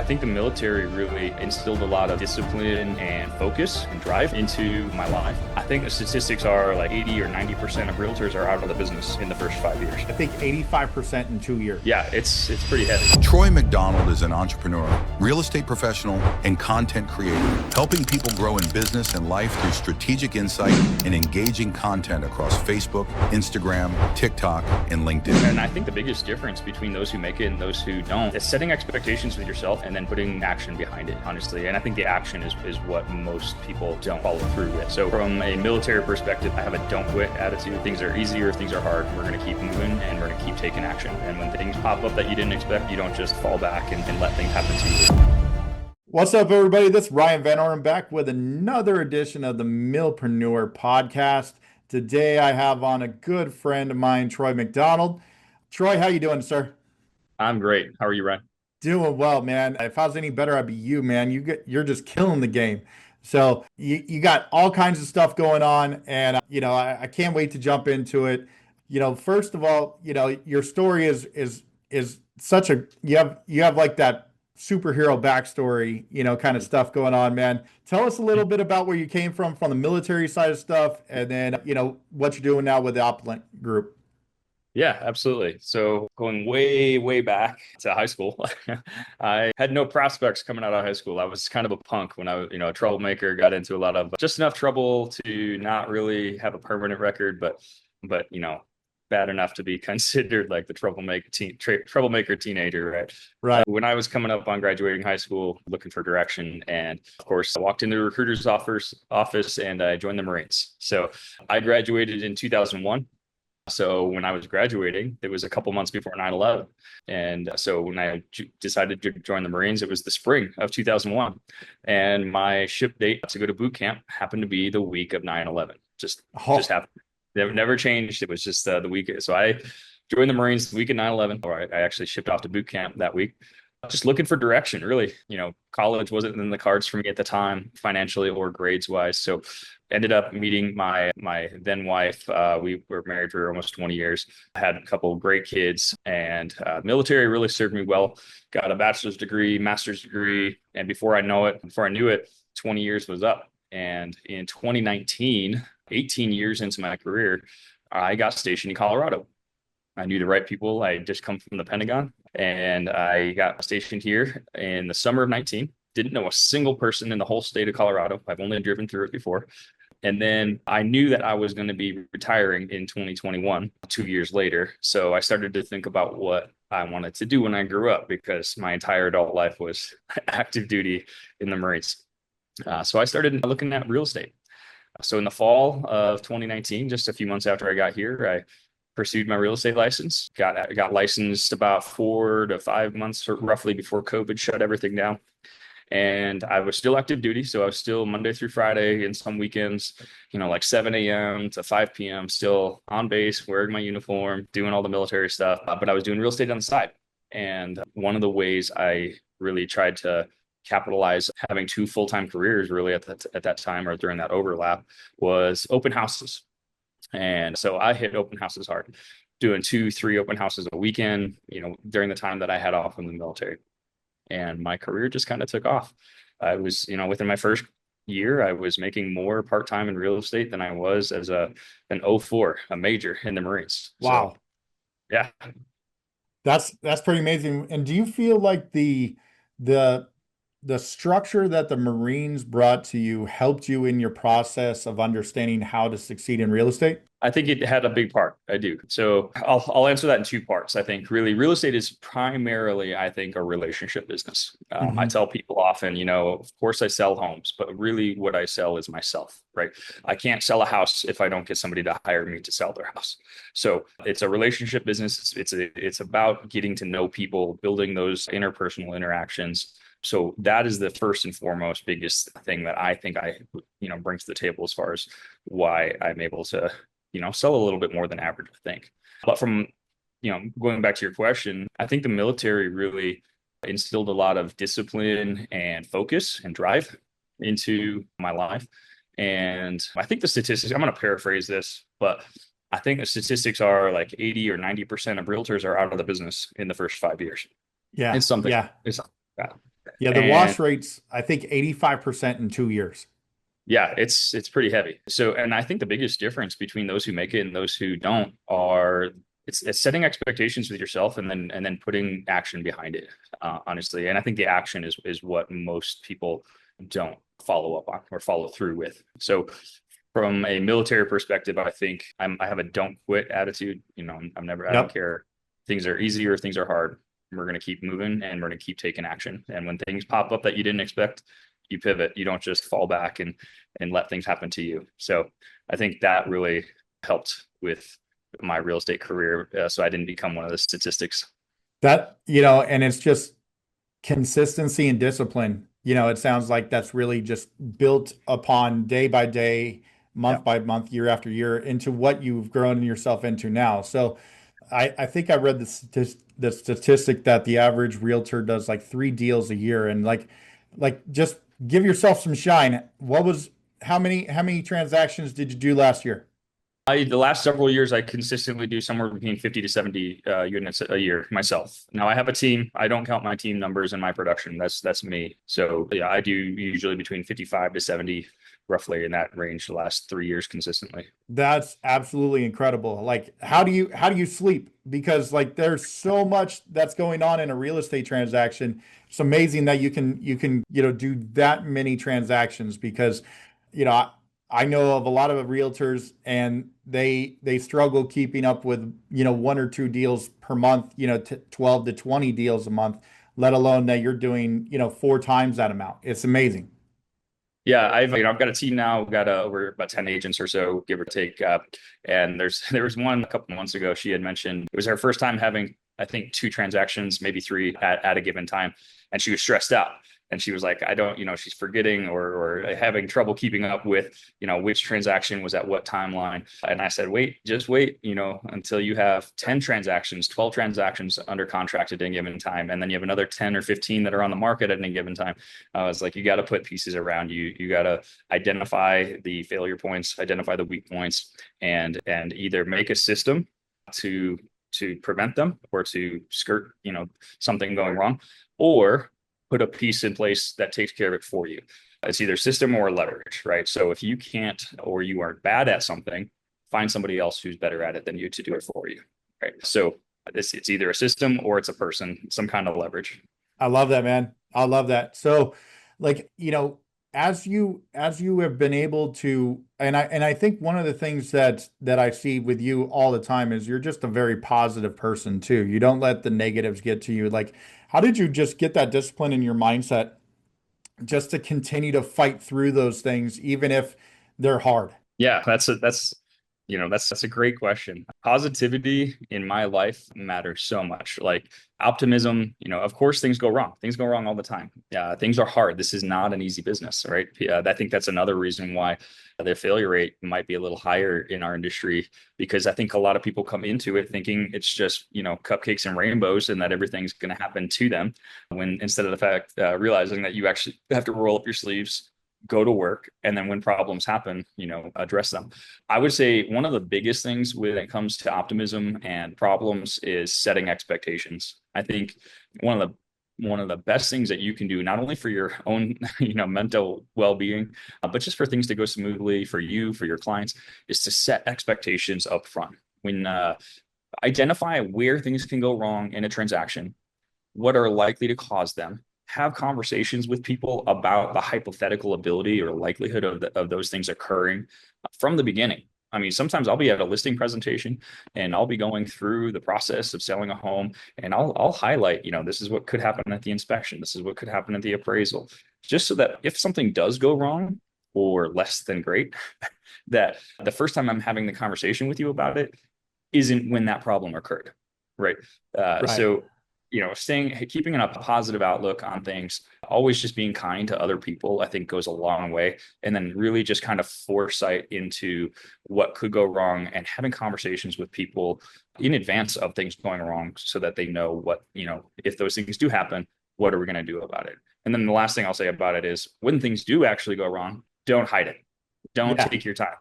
think the military really instilled a lot of discipline and focus and drive into my life. I think the statistics are like 80 or 90% of realtors are out of the business in the first 5 years. I think 85% in 2 years. Yeah, it's pretty heavy. Troy MacDonald is an entrepreneur, real estate professional, and content creator, helping people grow in business and life through strategic insight and engaging content across Facebook, Instagram, TikTok, and LinkedIn. And I think the biggest difference between those who make it and those who don't is setting expectations with yourself and then putting action behind it, honestly. And I think the action is what most people don't follow through with. So from a military perspective, I have a don't quit attitude. Things are easy or things are hard. We're going to keep moving and we're going to keep taking action. And when things pop up that you didn't expect, you don't just fall back and let things happen to you. What's up, everybody? This is Ryan Van Ornum back with another edition of the Milpreneur Podcast. Today, I have on a good friend of mine, Troy MacDonald. Troy, how you doing, sir? I'm great. How are you, Ryan? Doing well, man. If I was any better, I'd be you, man. You're just killing the game. So you got all kinds of stuff going on, and I can't wait to jump into it. First of all, your story is such a you have like that superhero backstory, kind of stuff going on, man. Tell us a little bit about where you came from the military side of stuff, and then what you're doing now with the Opulent Group. Yeah, absolutely. So going way, way back to high school, I had no prospects coming out of high school. I was kind of a punk when I was, a troublemaker, got into a lot of just enough trouble to not really have a permanent record, but bad enough to be considered like the troublemaker teenager, right? Right. When I was coming up on graduating high school, looking for direction, and of course, I walked into the recruiter's office and I joined the Marines. So I graduated in 2001. So when I was graduating, it was a couple months before 9/11. And so when I decided to join the Marines, it was the spring of 2001. And my ship date to go to boot camp happened to be the week of 9/11. Just happened. It never changed. It was just the week. So I joined the Marines the week of 9/11, or I actually shipped off to boot camp that week. Just looking for direction, really. College wasn't in the cards for me at the time, financially or grades wise. So ended up meeting my then wife. We were married for almost 20 years. I had a couple of great kids, and military really served me well. Got a bachelor's degree, master's degree, and before I knew it, 20 years was up. And in 2019, 18 years into my career, I got stationed in Colorado. I knew the right people. I had just come from the Pentagon, and I got stationed here in the summer of 19. Didn't know a single person in the whole state of Colorado. I've only driven through it before. And then I knew that I was going to be retiring in 2021, 2 years later. So I started to think about what I wanted to do when I grew up, because my entire adult life was active duty in the Marines. So I started looking at real estate. So in the fall of 2019, just a few months after I got here, I pursued my real estate license, got licensed about 4 to 5 months roughly before COVID shut everything down. And I was still active duty. So I was still Monday through Friday and some weekends, like 7 a.m. to 5 p.m. still on base, wearing my uniform, doing all the military stuff. But I was doing real estate on the side. And one of the ways I really tried to capitalize having 2 full-time careers really at that time, or during that overlap, was open houses. And so I hit open houses hard, doing 2-3 open houses a weekend, during the time that I had off from the military. And my career just kind of took off. I was, within my first year, I was making more part-time in real estate than I was as an 04, a major in the Marines. Wow. So, yeah. That's pretty amazing. And do you feel like the structure that the Marines brought to you helped you in your process of understanding how to succeed in real estate? I think it had a big part. I do. So I'll answer that in 2 parts. I think really real estate is primarily, I think, a relationship business. I tell people often, of course I sell homes, but really what I sell is myself, right? I can't sell a house if I don't get somebody to hire me to sell their house. So it's a relationship business. It's about getting to know people, building those interpersonal interactions. So that is the first and foremost biggest thing that I think I, bring to the table as far as why I'm able to, sell a little bit more than average, I think. But from, going back to your question, I think the military really instilled a lot of discipline and focus and drive into my life. And I think the statistics, I'm going to paraphrase this, but I think the statistics are like 80 or 90% of realtors are out of the business in the first 5 years. Yeah. It's something. Yeah. It's something like that. Yeah, the And wash rate's, I think, 85% in 2 years. yeah, it's pretty heavy. So, and I think the biggest difference between those who make it and those who don't are it's setting expectations with yourself and then putting action behind it, honestly. And I think the action is what most people don't follow up on or follow through with. So from a military perspective, I think I have a don't quit attitude. I don't Yep. care. Things are easy or things are hard. We're going to keep moving and we're going to keep taking action. And when things pop up that you didn't expect, you pivot. You don't just fall back and let things happen to you. So I think that really helped with my real estate career. So I didn't become one of the statistics. And it's just consistency and discipline. It sounds like that's really just built upon day by day, Yeah. month by month, year after year into what you've grown yourself into now. So I think I read the statistic that the average realtor does like 3 deals a year, and like just give yourself some shine. How many transactions did you do last year? The last several years, I consistently do somewhere between 50 to 70 units a year myself. Now I have a team. I don't count my team numbers in my production. That's me. So yeah, I do usually between 55 to 70, roughly in that range the last 3 years consistently. That's absolutely incredible. Like, how do you sleep? Because like there's so much that's going on in a real estate transaction. It's amazing that you can do that many transactions because, you know, I know of a lot of realtors and they struggle keeping up with, 1 or 2 deals per month, 12 to 20 deals a month, let alone that you're doing, 4 times that amount. It's amazing. Yeah, I've got a team now. We've got over about 10 agents or so, give or take. And there was one a couple months ago. She had mentioned it was her first time having, I think, 2 transactions, maybe 3 at a given time, and she was stressed out. And she was like, I don't, she's forgetting or having trouble keeping up with, which transaction was at what timeline. And I said, just wait, until you have 10 transactions, 12 transactions under contract at any given time. And then you have another 10 or 15 that are on the market at any given time. I was like, you got to put pieces around you. You got to identify the failure points, identify the weak points, and either make a system to prevent them or to skirt, something going wrong, or put a piece in place that takes care of it for you. It's either system or leverage, right? So if you can't or you are bad at something, find somebody else who's better at it than you to do it for you, right? So it's either a system or it's a person, some kind of leverage. I love that, man. I love that. So, like, as you have been able to, and I think one of the things that I see with you all the time is you're just a very positive person too. You don't let the negatives get to you. Like, how did you just get that discipline in your mindset just to continue to fight through those things, even if they're hard? Yeah, that's a great question. Positivity in my life matters so much. Like optimism, of course things go wrong. Things go wrong all the time. Yeah, things are hard. This is not an easy business, right? I think that's another reason why the failure rate might be a little higher in our industry, because I think a lot of people come into it thinking it's just, cupcakes and rainbows and that everything's going to happen to them, when instead of the fact realizing that you actually have to roll up your sleeves, go to work, and then when problems happen, address them. I would say one of the biggest things when it comes to optimism and problems is setting expectations. I think one of the best things that you can do, not only for your own, mental well-being, but just for things to go smoothly for you, for your clients, is to set expectations up front. When identify where things can go wrong in a transaction, what are likely to cause them, have conversations with people about the hypothetical ability or likelihood of those things occurring from the beginning. I mean, sometimes I'll be at a listing presentation and I'll be going through the process of selling a home, and I'll highlight, this is what could happen at the inspection. This is what could happen at the appraisal, just so that if something does go wrong or less than great, that the first time I'm having the conversation with you about it isn't when that problem occurred. Right. Right. So keeping a positive outlook on things, always just being kind to other people, I think goes a long way. And then really just kind of foresight into what could go wrong and having conversations with people in advance of things going wrong so that they know what, if those things do happen, what are we going to do about it? And then the last thing I'll say about it is when things do actually go wrong, don't hide it. Don't take your time.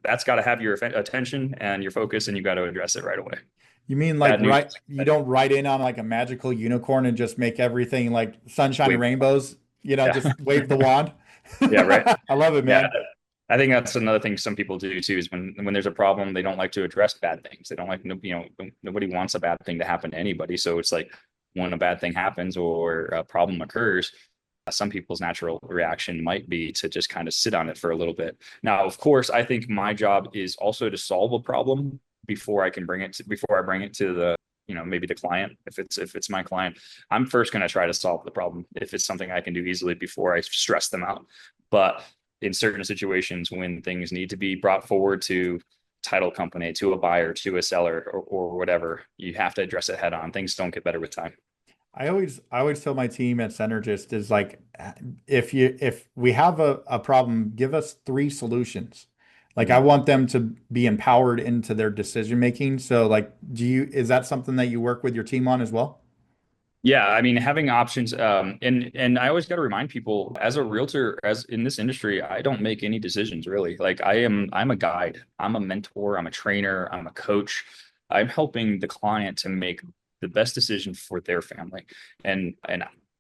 That's got to have your attention and your focus, and you've got to address it right away. You mean like Bad news. you don't write in on like a magical unicorn and just make everything like sunshine and Wait, rainbows, yeah, just wave the wand? yeah, right. I love it, Yeah, man. I think that's another thing some people do too, is when there's a problem, they don't like to address bad things. They don't like, nobody wants a bad thing to happen to anybody. So it's like when a bad thing happens or a problem occurs, some people's natural reaction might be to just kind of sit on it for a little bit. Now, of course, I think my job is also to solve a problem before I bring it to the, maybe the client. If it's my client, I'm first going to try to solve the problem if it's something I can do easily before I stress them out. But in certain situations, when things need to be brought forward to title company, to a buyer, to a seller, or whatever, you have to address it head on. Things don't get better with time. I always tell my team at Synergist is like, if we have a problem, give us 3 solutions. Like I want them to be empowered into their decision making. So like, is that something that you work with your team on as well? Yeah, I mean, having options, and I always got to remind people, as a realtor, as in this industry, I don't make any decisions really. Like I'm a guide, I'm a mentor, I'm a trainer, I'm a coach. I'm helping the client to make the best decision for their family, and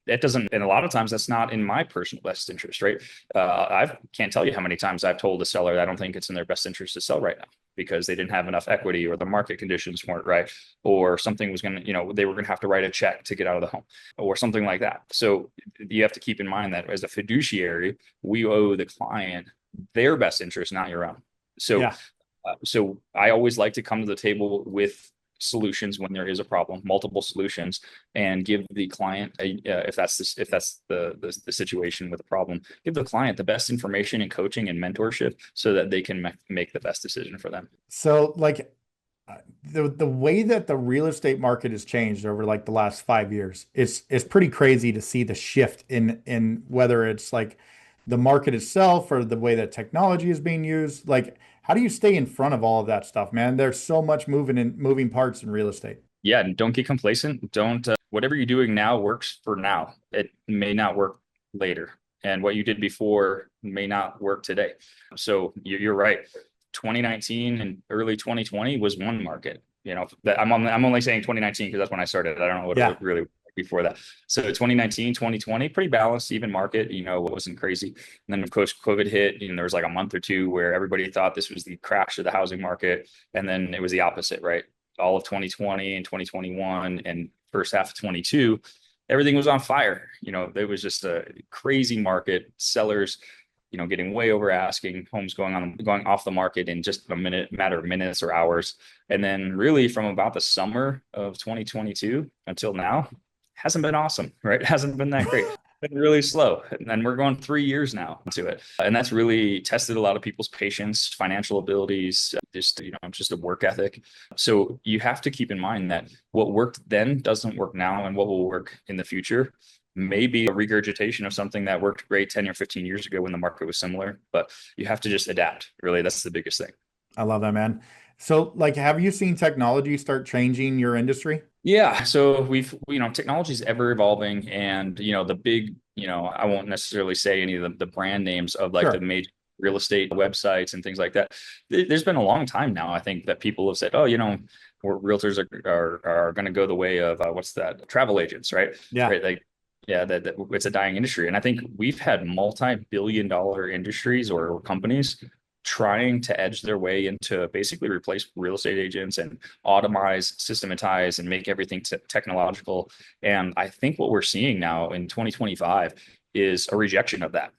that doesn't, and a lot of times that's not in my personal best interest, right? I can't tell you how many times I've told a seller that I don't think it's in their best interest to sell right now because they didn't have enough equity, or the market conditions weren't right, or something was going to, they were going to have to write a check to get out of the home, or something like that. So you have to keep in mind that as a fiduciary, we owe the client their best interest, not your own. So, Yeah. so I always like to come to the table with solutions when there is a problem, multiple solutions, and give the client if that's the situation with a problem, give the client the best information and coaching and mentorship so that they can make the best decision for them. So like the way that the real estate market has changed over like the last 5 years, it's pretty crazy to see the shift in whether it's like the market itself or the way that technology is being used. Like, how do you stay in front of all of that stuff, man? There's so much moving parts in real estate. Yeah, and don't get complacent. Don't whatever you're doing now works for now. It may not work later, and what you did before may not work today. So you're right. 2019 and early 2020 was one market. That I'm only saying 2019 because that's when I started. I don't know what it really was before that. So 2019, 2020, pretty balanced, even market. It wasn't crazy. And then of course COVID hit. There was like a month or two where everybody thought this was the crash of the housing market, and then it was the opposite, right? All of 2020 and 2021 and first half of 22, everything was on fire. There was just a crazy market. Sellers, getting way over asking, homes going off the market in just matter of minutes or hours. And then really from about the summer of 2022 until now, hasn't been awesome, right? It hasn't been that great. Been really slow. And we're going 3 years now into it. And that's really tested a lot of people's patience, financial abilities, just a work ethic. So you have to keep in mind that what worked then doesn't work now, and what will work in the future maybe a regurgitation of something that worked great 10 or 15 years ago when the market was similar. But you have to just adapt. Really, that's the biggest thing. I love that, man. So like, have you seen technology start changing your industry? Yeah. So technology is ever evolving, and, the big, I won't necessarily say any of the brand names of like the major real estate websites and things like that. There's been a long time now, I think, that people have said, oh, where realtors are going to go the way of what's that? Travel agents, right? Yeah. Right. Like, yeah, that it's a dying industry. And I think we've had multi-billion-dollar industries or companies trying to edge their way into basically replace real estate agents and automize, systematize, and make everything technological. And I think what we're seeing now in 2025 is a rejection of that.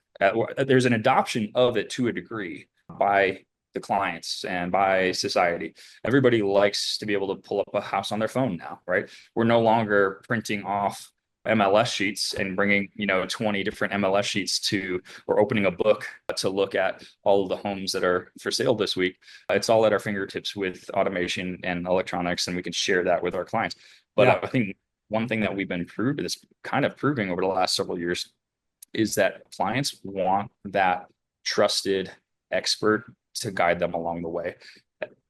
There's an adoption of it to a degree by the clients and by society. Everybody likes to be able to pull up a house on their phone now, right? We're no longer printing off MLS sheets and bringing 20 different MLS sheets or opening a book to look at all of the homes that are for sale this week. It's all at our fingertips with automation and electronics, and we can share that with our clients. But I think one thing that we've been proving over the last several years is that clients want that trusted expert to guide them along the way.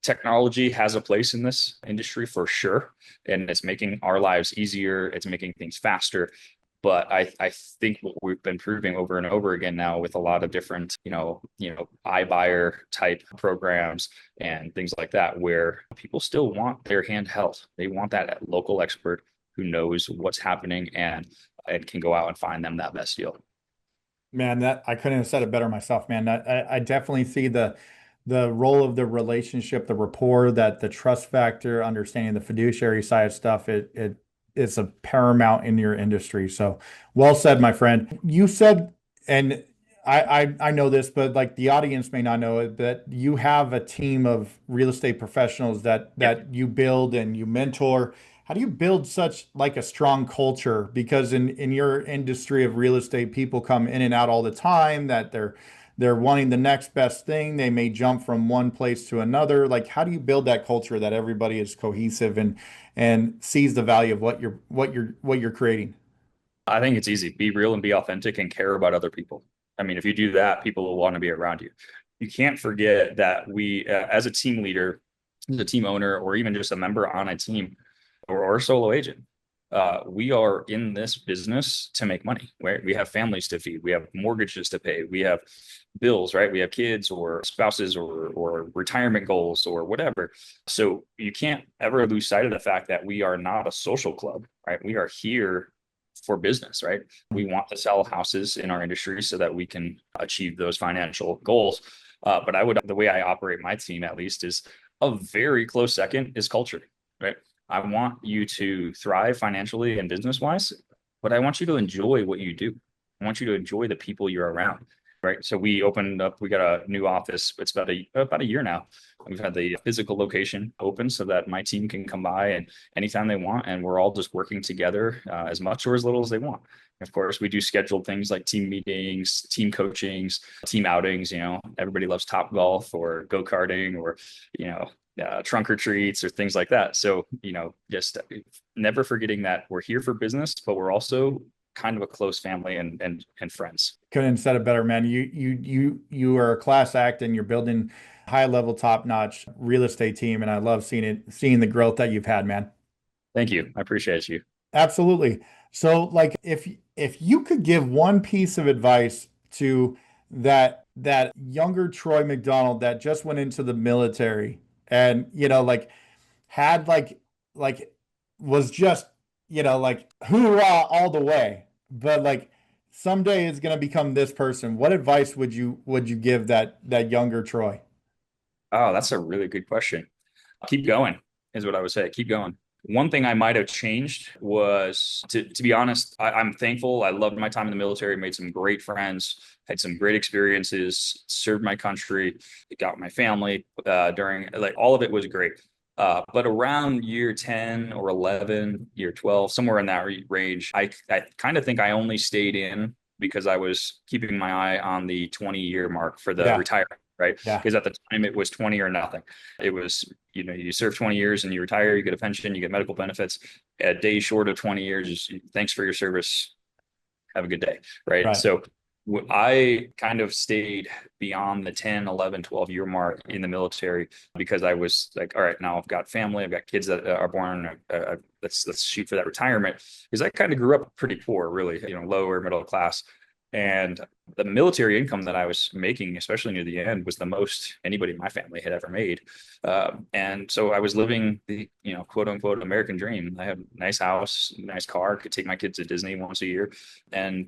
Technology has a place in this industry for sure, and it's making our lives easier. It's making things faster. But I think what we've been proving over and over again now with a lot of different, iBuyer type programs and things like that, where people still want their hand held. They want that local expert who knows what's happening and can go out and find them that best deal. Man, that I couldn't have said it better myself, man. I definitely see the role of the relationship, the rapport, that the trust factor, understanding the fiduciary side of stuff. It's a paramount in your industry. So well said, my friend. You said, and I know this, but like the audience may not know it, that you have a team of real estate professionals that you build and you mentor. How do you build such like a strong culture? Because in your industry of real estate, people come in and out all the time, that they're wanting the next best thing. They may jump from one place to another. Like, how do you build that culture that everybody is cohesive and sees the value of what you're creating? I think it's easy. Be real and be authentic and care about other people. I mean, if you do that, people will want to be around you. You can't forget that we, as a team leader, as a team owner, or even just a member on a team, or a solo agent, we are in this business to make money, right? We have families to feed, we have mortgages to pay, we have bills, right? We have kids or spouses or retirement goals or whatever. So you can't ever lose sight of the fact that we are not a social club, right? We are here for business, right? We want to sell houses in our industry so that we can achieve those financial goals. But the way I operate my team, at least, is a very close second is culture, right? I want you to thrive financially and business wise, but I want you to enjoy what you do. I want you to enjoy the people you're around, right? So we got a new office. It's about a year now. We've had the physical location open so that my team can come by and anytime they want, and we're all just working together as much or as little as they want. Of course, we do scheduled things like team meetings, team coachings, team outings. Everybody loves Top Golf or go-karting or, trunk or treats or things like that. So, just never forgetting that we're here for business, but we're also kind of a close family and friends. Couldn't have said it better, man. You are a class act, and you're building high level, top notch real estate team. And I love seeing the growth that you've had, man. Thank you. I appreciate you. Absolutely. So like if you could give one piece of advice to that younger Troy MacDonald that just went into the military and, had was just, hoorah all the way, but like someday is going to become this person. What advice would you give that younger Troy? Oh, that's a really good question. Keep going is what I would say. Keep going. One thing I might have changed was to be honest, I'm thankful. I loved my time in the military, made some great friends, had some great experiences, served my country, got my family during, like, all of it was great. But around year 10 or 11, year 12, somewhere in that range, I kind of think I only stayed in because I was keeping my eye on the 20-year mark for the retirement. Right. Yeah. Because at the time it was 20 or nothing. It was, you serve 20 years and you retire, you get a pension, you get medical benefits. A day short of 20 years, thanks for your service. Have a good day. Right. So I kind of stayed beyond the 10, 11, 12-year mark in the military because I was like, all right, now I've got family, I've got kids that are born. Let's shoot for that retirement. Because I kind of grew up pretty poor, really, lower middle class. And the military income that I was making, especially near the end, was the most anybody in my family had ever made. And so I was living the, quote unquote, American dream. I had a nice house, nice car, could take my kids to Disney once a year, and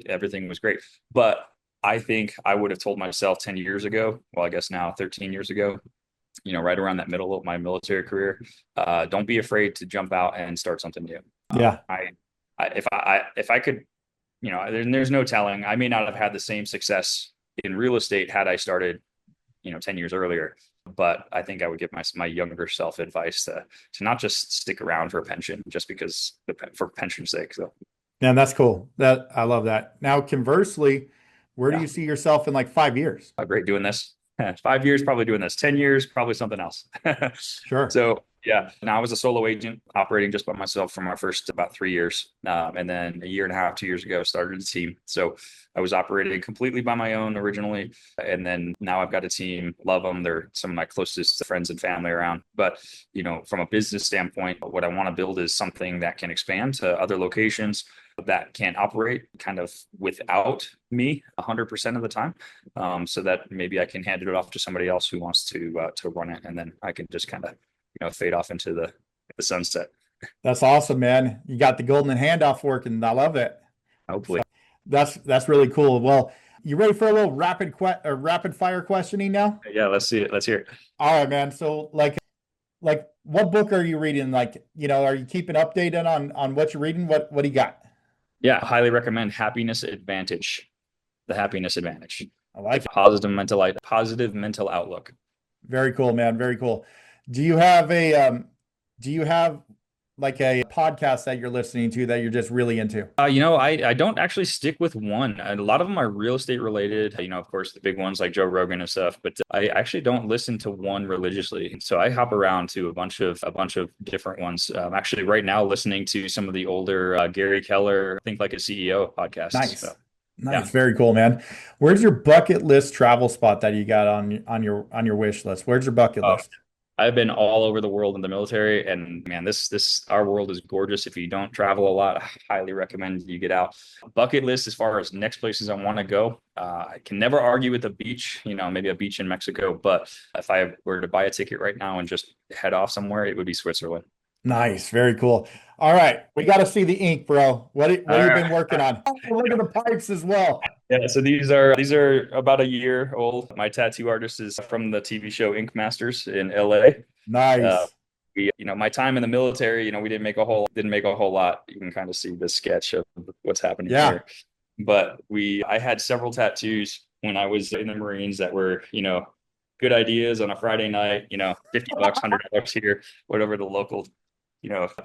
everything was great. But I think I would have told myself 10 years ago, well, I guess now 13 years ago, right around that middle of my military career, don't be afraid to jump out and start something new. Yeah. If I could, there's no telling. I may not have had the same success in real estate had I started, 10 years earlier. But I think I would give my younger self advice to not just stick around for a pension just because for pension's sake. So, yeah, that's cool. I love that. Now, conversely, where do you see yourself in like 5 years? Great doing this. 5 years, probably doing this. 10 years, probably something else. Sure. So yeah, now I was a solo agent operating just by myself for my first about 3 years. And then a year and a half, 2 years ago, started a team. So I was operating completely by my own originally. And then now I've got a team, love them. They're some of my closest friends and family around. But, from a business standpoint, what I want to build is something that can expand to other locations, that can operate kind of without me 100% of the time, so that maybe I can hand it off to somebody else who wants to run it, and then I can just kind of fade off into the sunset. That's awesome, man. You got the golden handoff working. I love it. Hopefully. So that's really cool. Well, you ready for a little rapid fire questioning now? Yeah, let's see it. Let's hear it. All right, man. So like what book are you reading? Like, are you keeping updated on what you're reading? What do you got? Yeah, highly recommend Happiness Advantage. The Happiness Advantage. I like it. Positive mental outlook. Very cool, man. Very cool. Do you have like a podcast that you're listening to that you're just really into? I don't actually stick with one. A lot of them are real estate related, of course, the big ones like Joe Rogan and stuff, but I actually don't listen to one religiously. So I hop around to a bunch of different ones. Actually right now listening to some of the older Gary Keller, Think Like a CEO podcast. Nice. So, nice. Yeah. Very cool, man. Where's your bucket list travel spot that you got on your wish list? Where's your bucket list? I've been all over the world in the military, and man, our world is gorgeous. If you don't travel a lot, I highly recommend you get out. Bucket list as far as next places I want to go. I can never argue with the beach, maybe a beach in Mexico, but if I were to buy a ticket right now and just head off somewhere, it would be Switzerland. Nice. Very cool. All right. We got to see the ink, bro. What have you been working on? Oh, look at the pipes as well. Yeah, so these are about a year old. My tattoo artist is from the TV show Ink Masters in LA. Nice. My time in the military, we didn't make a whole lot. You can kind of see the sketch of what's happening here. But I had several tattoos when I was in the Marines that were, good ideas on a Friday night, $50, $100 here, whatever the local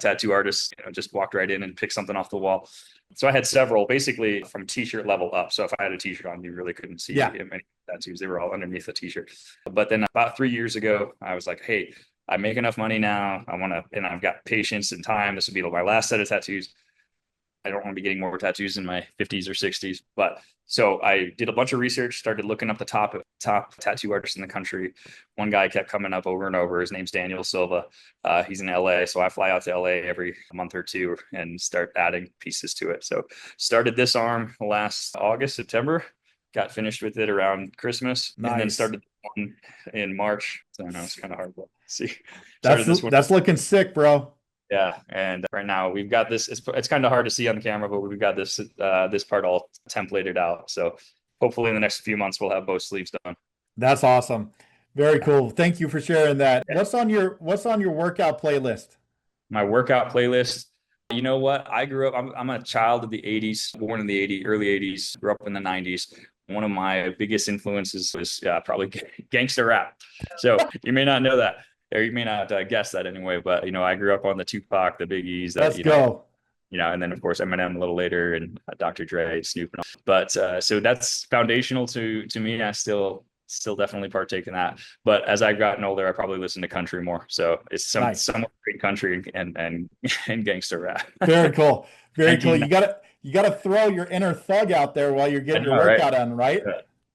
tattoo artist, just walked right in and picked something off the wall. So I had several, basically from t-shirt level up. So if I had a t-shirt on, you really couldn't see any tattoos. They were all underneath the t-shirt. But then about 3 years ago, I was like, hey, I make enough money now. And I've got patience and time. This will be my last set of tattoos. I don't want to be getting more tattoos in my 50s or 60s. But so I did a bunch of research, started looking up the top tattoo artists in the country. One guy kept coming up over and over. His name's Daniel Silva. He's in LA. So I fly out to LA every month or two and start adding pieces to it. So started this arm last August, September, got finished with it around Christmas. Nice. And then started one in March. So I know it's kind of hard to see. That's looking sick, bro. Yeah, and right now we've got this. It's kind of hard to see on the camera, but we've got this part all templated out. So hopefully in the next few months we'll have both sleeves done. That's awesome. Very cool. Thank you for sharing that. Yeah. What's on your workout playlist? My workout playlist. You know what? I grew up. I'm a child of the '80s, born in the early '80s. Grew up in the '90s. One of my biggest influences was probably gangster rap. So you may not know that. Or you may not guess that anyway, but I grew up on the Tupac, the Biggies. Let's go. And then of course Eminem a little later, and Dr. Dre, Snoop, and all. But so that's foundational to me. I still definitely partake in that. But as I've gotten older, I probably listen to country more. So it's somewhat great country and gangster rap. Very cool. Very cool. You gotta throw your inner thug out there while you're getting your workout on, right?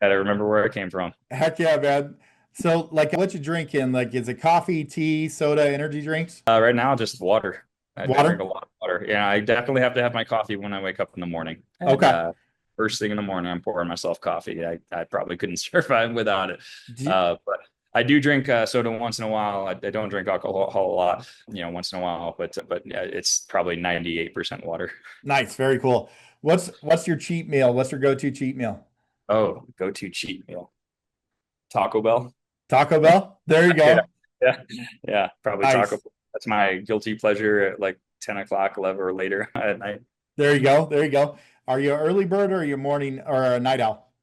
Gotta remember where I came from. Heck yeah, man. So, like, what you drinking? Like, is it coffee, tea, soda, energy drinks? Right now, just water. I Water? drink a lot of water. Yeah, I definitely have to have my coffee when I wake up in the morning. And, okay. First thing in the morning, I'm pouring myself coffee. I probably couldn't survive without it. But I do drink soda once in a while. I don't drink alcohol a lot, once in a while. But yeah, it's probably 98% water. Nice, very cool. What's your cheat meal? What's your go-to cheat meal? Oh, go-to cheat meal. Taco Bell. Taco Bell? There you go. Yeah, probably nice. Taco Bell. That's my guilty pleasure at like 10 o'clock, 11 or later at night. There you go. Are you an early bird or are you a morning or a night owl?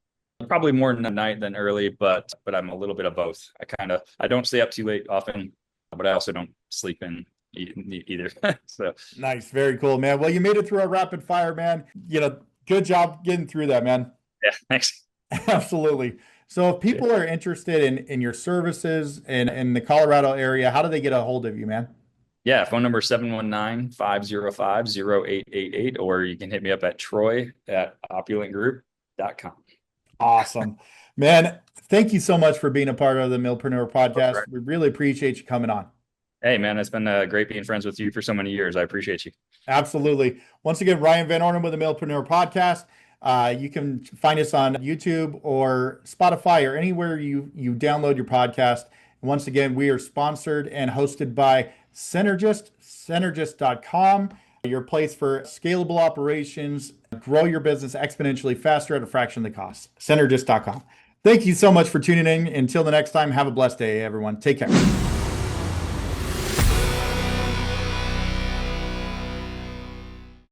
Probably more night than early, but I'm a little bit of both. I don't stay up too late often, but I also don't sleep in either. So nice. Very cool, man. Well, you made it through a rapid fire, man. Good job getting through that, man. Yeah, thanks. Absolutely. So if people are interested in your services in the Colorado area, how do they get a hold of you, man? Yeah, phone number 719-505-0888, or you can hit me up at troy@opulentgroup.com. Awesome. Man, thank you so much for being a part of the Milpreneur Podcast. We really appreciate you coming on. Hey, man, it's been great being friends with you for so many years. I appreciate you. Absolutely. Once again, Ryan Van Ornum with the Milpreneur Podcast. You can find us on YouTube or Spotify or anywhere you download your podcast. Once again, we are sponsored and hosted by Synergist, synergist.com, your place for scalable operations, grow your business exponentially faster at a fraction of the cost. Synergist.com. Thank you so much for tuning in. Until the next time, have a blessed day, everyone. Take care.